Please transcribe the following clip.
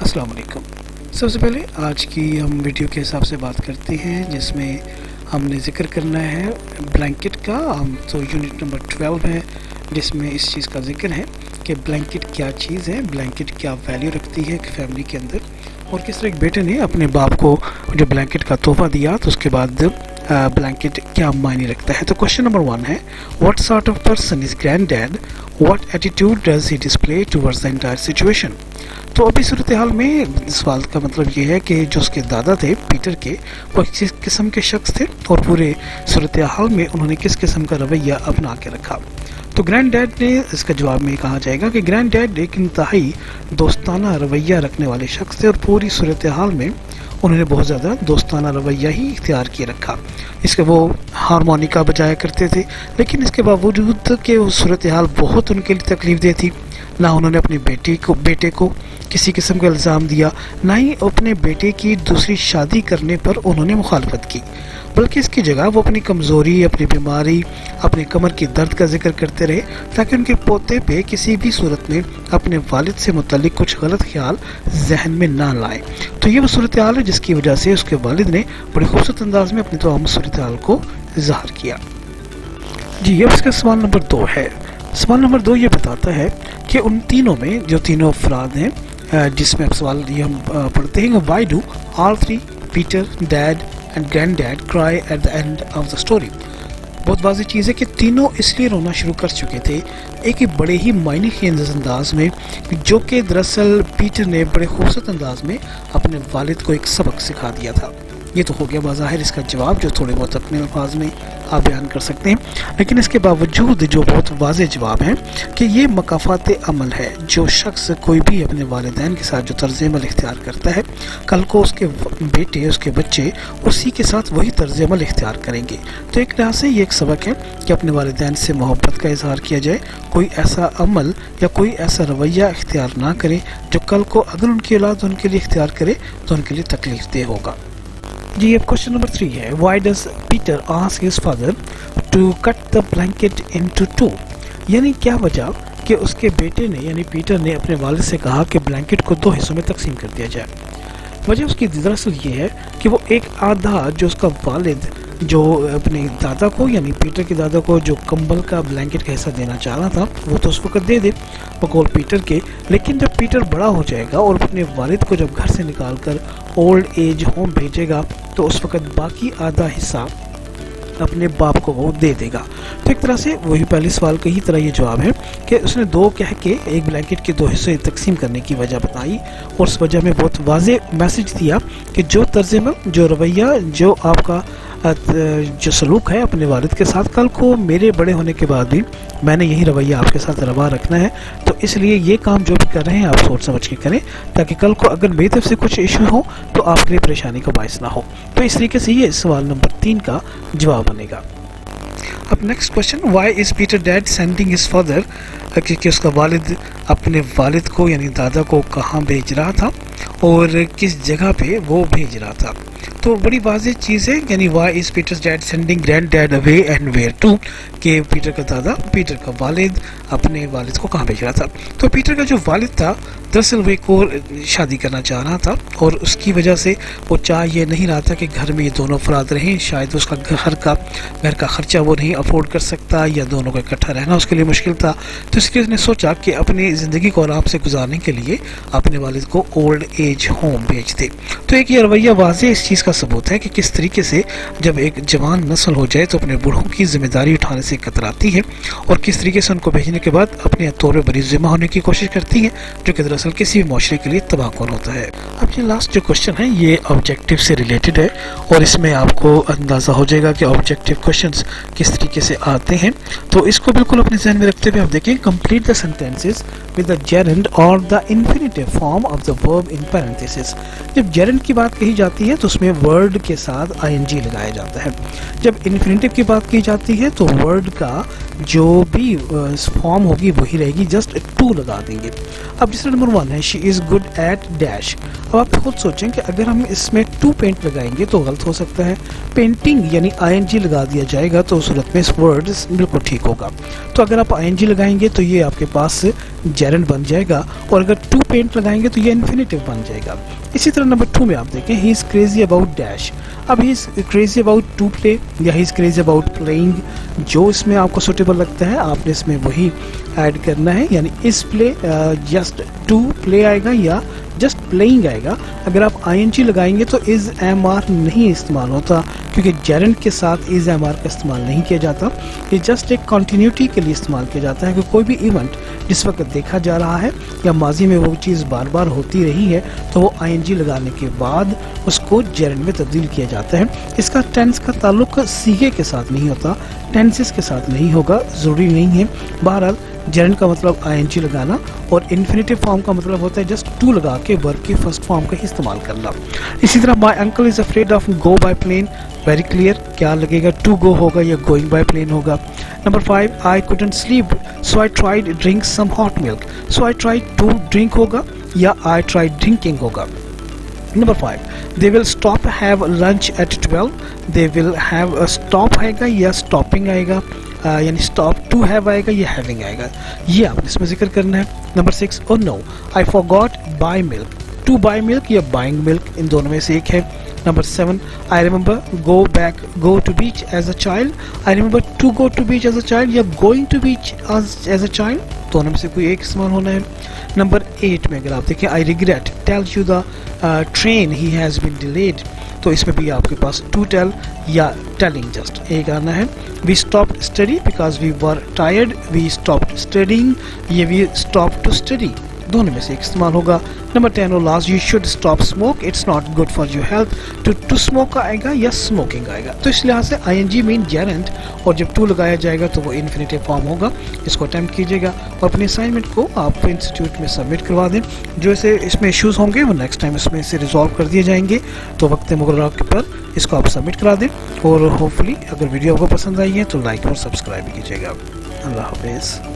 अस्सलाम वालेकुम। सबसे पहले आज की हम वीडियो के हिसाब से बात करते हैं, जिसमें हमने ज़िक्र करना है ब्लैंकेट का। हम तो यूनिट नंबर 12 है, जिसमें इस चीज़ का जिक्र है कि ब्लैंकेट क्या चीज़ है, ब्लैंकेट क्या वैल्यू रखती है एक फैमिली के अंदर, और किस तरह एक बेटे ने अपने बाप को जो ब्लैंकेट का तोहफ़ा दिया तो उसके बाद ब्लैंकेट क्या मायने रखता है। तो क्वेश्चन नंबर 1 है, what sort of person is grand dad, what attitude does he display towards the entire situation. तो अभी सूरत हाल में सवाल का मतलब ये है कि जो उसके दादा थे पीटर के, वो किस किस्म के शख्स थे और पूरे सूरत हाल में उन्होंने किस किस्म का रवैया अपना के रखा। तो ग्रैंड डैड ने इसका जवाब में कहा जाएगा कि ग्रैंड डैड एक इंतहाई दोस्ताना रवैया रखने वाले शख्स थे और पूरी सूरत हाल में उन्होंने बहुत ज़्यादा दोस्ताना रवैया ही इख्तियार किए रखा। इसके वो हारमोनिका बजाया करते थे, लेकिन इसके बावजूद कि वो सूरत हाल बहुत उनके लिए तकलीफ दे थी, ना उन्होंने अपने बेटे को किसी किस्म का इल्ज़ाम दिया, ना ही अपने बेटे की दूसरी शादी करने पर उन्होंने मुखालफत की, बल्कि इसकी जगह वो अपनी कमज़ोरी, अपनी बीमारी, अपने कमर की दर्द का जिक्र करते रहे ताकि उनके पोते पे किसी भी सूरत में अपने वालिद से मुतल्लिक कुछ गलत ख्याल जहन में ना लाए। तो ये वो सूरत हाल है जिसकी वजह से उसके वालिद ने बड़े खूबसूरत अंदाज में अपनी तमाम सूरत हाल को ज़ाहिर किया। जी, अब इसका सवाल नंबर 2 है। सवाल नंबर 2 ये बताता है कि उन तीनों में जो तीनों अफराद हैं, जिसमें अब सवाल ये हम पढ़ते हैं, why do all three Peter, dad and grand dad cry at the end of the story. बहुत वाज़ी चीज़ है कि तीनों इसलिए रोना शुरू कर चुके थे एक ही बड़े ही मायने खेज अंदाज में, जो कि दरअसल पीटर ने बड़े खूबसूरत अंदाज में अपने वालिद को एक सबक सिखा दिया था। ये तो हो गया बाज़ाहिर इसका जवाब, जो थोड़े बहुत अपने अल्फाज में आप बयान कर सकते हैं, लेकिन इसके बावजूद जो बहुत वाज़े जवाब है कि ये मकाफ़ात अमल है। जो शख्स कोई भी अपने वालिदैन के साथ जो तर्ज़ अमल इख्तियार करता है, कल को उसके बेटे, उसके बच्चे उसी के साथ वही तर्ज़ अमल इख्तियार करेंगे। तो एक तरह से ये एक सबक है कि अपने वालिदैन से मोहब्बत का इजहार किया जाए, कोई ऐसा अमल या कोई ऐसा रवैया इख्तियार ना करे जो कल को अगर उनकी औलाद उनके लिए इख्तियार करे तो उनके लिए तकलीफ दे होगा। जी, अब क्वेश्चन नंबर 3 है, why does Peter ask his father to cut the blanket into 2, यानी क्या वजह कि उसके बेटे ने यानी पीटर ने अपने वालिद से कहा कि ब्लैंकेट को 2 हिस्सों में तकसीम कर दिया जाए। वजह उसकी दरअसल ये है कि वो एक आधा जो उसका वालिद जो अपने दादा को यानी पीटर के दादा को जो कंबल का ब्लैंकेट का हिस्सा देना चाह रहा था, वो तो उस वक्त दे दे बकौल पीटर के, लेकिन जब पीटर बड़ा हो जाएगा और अपने वालिद को जब घर से निकाल कर ओल्ड एज होम भेजेगा तो उस वक्त बाकी आधा हिस्सा अपने बाप को वो दे देगा। तो एक तरह से वही पहले सवाल का ही तरह ये जवाब है कि उसने 2 कह के एक ब्लैंकेट के 2 हिस्से तकसीम करने की वजह बताई और उस वजह में बहुत वाज़े मैसेज दिया कि जो तर्ज़ अमल, जो रवैया, जो आपका जो सलूक है अपने वालिद के साथ, कल को मेरे बड़े होने के बाद भी मैंने यही रवैया आपके साथ रवा रखना है। तो इसलिए ये काम जो भी कर रहे हैं आप सोच समझ के करें ताकि कल को अगर मेरी तरफ से कुछ इशू हो तो आपके लिए परेशानी का बायस ना हो। तो इस तरीके से ये सवाल नंबर 3 का जवाब बनेगा। अब next question, why is Peter dad sending his father, कि उसका वालिद अपने वालिद को यानी दादा को कहाँ भेज रहा था और किस जगह पे वो भेज रहा था। तो बड़ी वाज़ेह चीज़ है, यानी why is Peter's dad sending grand dad away and where to, कि पीटर का दादा, पीटर का वालिद अपने वालिद को कहाँ भेज रहा था। तो पीटर का जो वालिद था दरअसल वो एक और शादी करना चाह रहा था और उसकी वजह से वो चाह ये नहीं रहा था कि घर में ये दोनों अफराद रहें, शायद उसका घर का ख़र्चा वो नहीं अफोर्ड कर सकता या दोनों को इकट्ठा रहना उसके लिए मुश्किल था। तो इसलिए उसने सोचा कि अपनी ज़िंदगी को आराम से गुजारने के लिए अपने वालिद को ओल्ड एज होम भेज दे। तो एक ये रवैया वाज़ेह इस चीज़ का सबूत है कि किस तरीके से जब एक जवान नस्ल हो जाए तो अपने बूढ़ों की जिम्मेदारी उठाने से कतराती है और किस तरीके से उनको भेजने के बाद अपने तौर पर बरी ज़िम्मा होने की कोशिश करती है, जो कि दरअसल किसी भी माशरे के लिए तबाहकुन होता है। अब ये लास्ट जो क्वेश्चन है ये ऑब्जेक्टिव से रिलेटेड है और इसमें आपको अंदाज़ा हो जाएगा कि ऑब्जेक्टिव क्वेश्चंस किस तरीके से आते हैं। तो इसको बिल्कुल अपने ज़हन में रखते हुए आप देखें, complete the sentences with the gerund और the infinitive form of the verb in parenthesis. जब जेरेंड की बात कही जाती है तो उसमें वर्ड के साथ ing लगाया जाता है। जब इन्फिनिटिव की बात की जाती है तो वर्ड वर्ड का जो भी फॉर्म होगी वही रहेगी, जस्ट टू लगा देंगे। अब दूसरा नंबर 1 है she is good at dash. अब आप खुद सोचें कि अगर हम इसमें टू पेंट लगाएंगे तो गलत हो सकता है, पेंटिंग यानी ING लगा दिया जाएगा तो उस सूरत में इस वर्ड बिल्कुल ठीक होगा। तो अगर आप ING लगाएंगे तो ये आपके पास जेरेंड बन जाएगा, और अगर टू पेंट लगाएंगे तो ये इन्फिनेटिव बन जाएगा। इसी तरह नंबर 2 में आप देखें he is crazy about dash. अब he is crazy about to play या he is crazy about playing, जो इसमें आपको सूटेबल लगता है आपने इसमें वही ऐड करना है, यानी इस प्ले जस्ट टू प्ले आएगा या जस्ट प्लेइंग आएगा। अगर आप ING लगाएंगे तो इज़ MR नहीं इस्तेमाल होता, क्योंकि जेरेंड के साथ इज़ MR का इस्तेमाल नहीं किया जाता। ये जस्ट एक कंटिन्यूटी के लिए इस्तेमाल किया जाता है कि कोई भी इवेंट जिस वक्त देखा जा रहा है या माजी में वो चीज़ बार बार होती रही है तो वो ING लगाने के बाद उसको जेरेंड में तब्दील किया जाता है। इसका टेंस का ताल्लुक सीगे के साथ नहीं होता, टेंसेस के साथ नहीं होगा, ज़रूरी नहीं है। बहरहाल जेरेंड का मतलब ING लगाना और इन्फिनेटिव फॉर्म का मतलब होता है जस्ट टू लगा के वर्ब के फर्स्ट फॉर्म का ही इस्तेमाल करना। इसी तरह my uncle is afraid of go by plane, very clear क्या लगेगा, टू गो होगा या गोइंग बाय प्लेन होगा। Number 5 I couldn't sleep so I tried drink some hot milk, so I tried to drink होगा या I tried drinking होगा। Number 5 they will stop have lunch at 12, they will have stop आएगा या stopping आएगा, यानी stop to have आएगा या having आएगा, ये आपने इसमें जिक्र करना है। नंबर 6 और no I forgot buy milk, to buy milk या बाइंग मिल्क, इन दोनों में से एक है। Number 7 I remember go to beach as a child, I remember to go to beach as a child या going to beach as a child, दोनों में से कोई एक इस्तेमाल होना है। नंबर 8 में अगर आप देखें I regret tell you the train he has been delayed, तो इसमें भी आपके पास टू टेल या टेलिंग जस्ट एक आना है। We stopped study because we were tired, we stopped studying, ये वी स्टॉप टू स्टडी, दोनों में से एक इस्तेमाल होगा। नंबर 10 और last you should stop smoke, it's not good for your health, to smoke आएगा या स्मोकिंग आएगा। तो इस लिहाज से ING मीन जेरेंड, और जब टू लगाया जाएगा तो वो इन्फिनेटिव फॉर्म होगा। इसको अटैम्प्ट कीजिएगा और अपने असाइनमेंट को आप इंस्टीट्यूट में सबमिट करवा दें। जो ऐसे इसमें इश्यूज़ होंगे वो नेक्स्ट टाइम इसमें से रिजॉल्व कर दिए जाएंगे, तो वक्त मुकर्रर पर इसको आप सबमिट करा दें। और होपफुली अगर वीडियो आपको पसंद आई है तो लाइक और सब्सक्राइब कीजिएगा। अल्लाह हाफिज़।